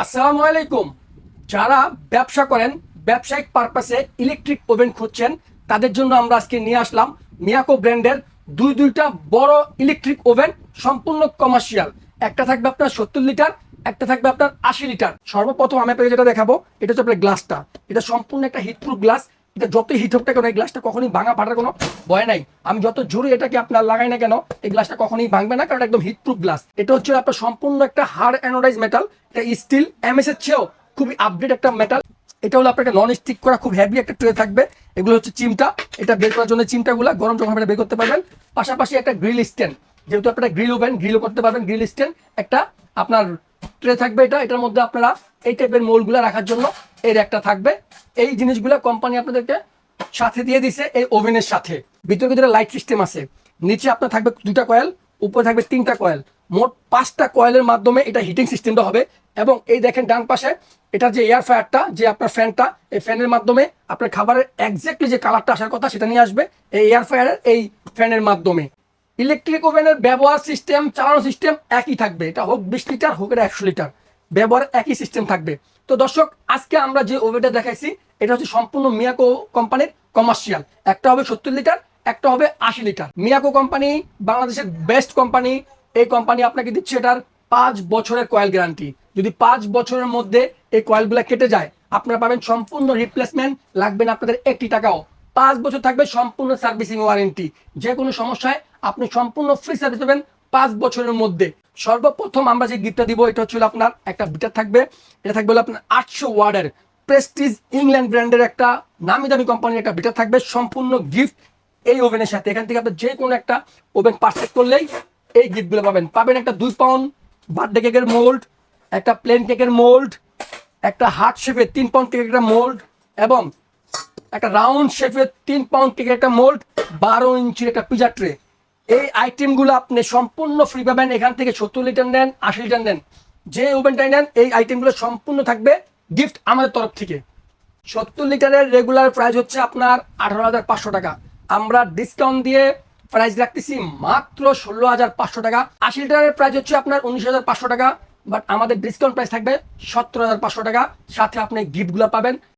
আসসালামু আলাইকুম। যারা ব্যবসা করেন, ব্যবসায়িক পারপাসে ইলেকট্রিক ওভেন খুঁজছেন, তাদের জন্য আমরা আজকে নিয়ে আসলাম মিয়াকো ব্র্যান্ডের দুইটা বড় ইলেকট্রিক ওভেন, সম্পূর্ণ কমার্শিয়াল। একটা থাকবে আপনার 70 লিটার, একটা থাকবে আপনার 80 লিটার। সর্বপ্রথম আমি আপনাকে যেটা দেখাবো, এটা হচ্ছে আপনার গ্লাসটা। এটা সম্পূর্ণ একটা হিটপ্রুফ গ্লাস। এটা যতই হিট হোক না কেন, এই গ্লাসটা কখনোই ভাঙা ফাটার কোনো ভয় নাই। আমি যত জোরে এটাকে আপনার লাগাই না কেন, এই গ্লাসটা কখনোই ভাঙবে না, কারণ একদম হিটপ্রুফ গ্লাস। এটা হচ্ছে আপনার সম্পূর্ণ একটা হার্ড অ্যানোডাইজ মেটাল। এটা স্টিল এমএস এর চেয়েও খুবই আপডেট একটা মেটাল। এটা হলো আপনার নন স্টিক করা, খুব হেভি একটা ট্রে থাকবে। এগুলো হচ্ছে চিমটা, এটা বের করার জন্য চিমটাগুলো গরম যখন বের করতে পারবেন। পাশাপাশি একটা গ্রিল স্ট্যান্ড, যেহেতু আপনারা গ্রিল ওভেন, গ্রিলও করতে পারবেন। গ্রিল স্ট্যান্ড একটা আপনার ট্রে থাকবে। এটার মধ্যে আপনারা এই টাইপের মোলগুলো রাখার জন্য এর একটা থাকবে। এই জিনিসগুলো কোম্পানি আপনাদেরকে সাথে দিয়ে দিছে এই ওভেনের সাথে। ভিতরে লাইট সিস্টেম আছে। নিচে আপনার থাকবে 2টা কয়েল, উপরে থাকবে 3টা কয়েল, মোট 5টা কয়েলের মাধ্যমে এটা হিটিং সিস্টেমটা হবে। এবং এই দেখেন ডান পাশে এটা যে এয়ার ফায়ারটা, যে আপনার ফ্যানটা, এই ফ্যানের মাধ্যমে আপনার খাবারের এক্স্যাক্টলি যে কালারটা আসার কথা সেটা নিয়ে আসবে এই এয়ার ফায়ারের এই ফ্যানের মাধ্যমে। ইলেকট্রিক ওভেনের ব্যবহার সিস্টেম, চালানো সিস্টেম একই থাকবে। এটা হোক 20 লিটার, হোক এটা 100 লিটার, ব্যবহার একই সিস্টেম থাকবে। তো দর্শক, আজকে আমরা যে ওভেনটা দেখাইছি, এটা হচ্ছে সম্পূর্ণ মিয়াকো কোম্পানির কমার্শিয়াল। একটা হবে 70 লিটার, একটা হবে 80 লিটার। মিয়াকো কোম্পানি বাংলাদেশের বেস্ট কোম্পানি। এই কোম্পানি আপনাকে দিচ্ছে এটার 5 বছরের কয়েল গ্যারান্টি। যদি 5 বছরের মধ্যে এই কয়েলগুলো কেটে যায়, আপনারা পাবেন সম্পূর্ণ রিপ্লেসমেন্ট, লাগবে না আপনাদের 1 টাকাও। 5 বছর থাকবে সম্পূর্ণ সার্ভিসিং ওয়ারেন্টি। যে কোনো সমস্যায় আপনি সম্পূর্ণ ফ্রি সার্ভিস পাবেন 5 বছরের মধ্যে। সর্বপ্রথম আমরা যে গিফটটা দিব, এটা হচ্ছে আপনার একটা বিটার থাকবে। এটা থাকবে হলো আপনার 800 ওয়াটের প্রেস্টিজ ইংল্যান্ড ব্র্যান্ডের একটা নামি দামি কোম্পানির একটা বিটার থাকবে, সম্পূর্ণ গিফট এই ওভেনের সাথে। এখান থেকে আপনি যে কোনো একটা ওভেন পারচেজ করলেই এই গিফটগুলো পাবেন একটা 2 পাউন্ড বার্থডে কেকের মোল্ড, একটা প্লেন কেকের মোল্ড, একটা হার্ট শেপের 3 পাউন্ড কেকের একটা মোল্ড, এবং একটা রাউন্ড শেপের 3 পাউন্ড কেকের একটা মোল্ড, 12 ইঞ্চির একটা পিজা ট্রে। এই আইটেমগুলো আপনি সম্পূর্ণ ফ্রি পাবেন। এখান থেকে 70 লিটার নেন, 80 লিটার নেন, যে ওভেনটাই নেন, এই আইটেমগুলো সম্পূর্ণ থাকবে গিফট আমাদের তরফ থেকে। 70 লিটারের রেগুলার প্রাইস হচ্ছে আপনার 18,500 টাকা। আমরা ডিসকাউন্ট দিয়ে প্রাইস রাখতেছি মাত্র 16,500 টাকা। 80 লিটারের প্রাইস হচ্ছে আপনার 19,500 টাকা, বাট আমাদের ডিসকাউন্ট প্রাইস থাকবে 17,500 টাকা। সাথে আপনি গিফটগুলো পাবেন।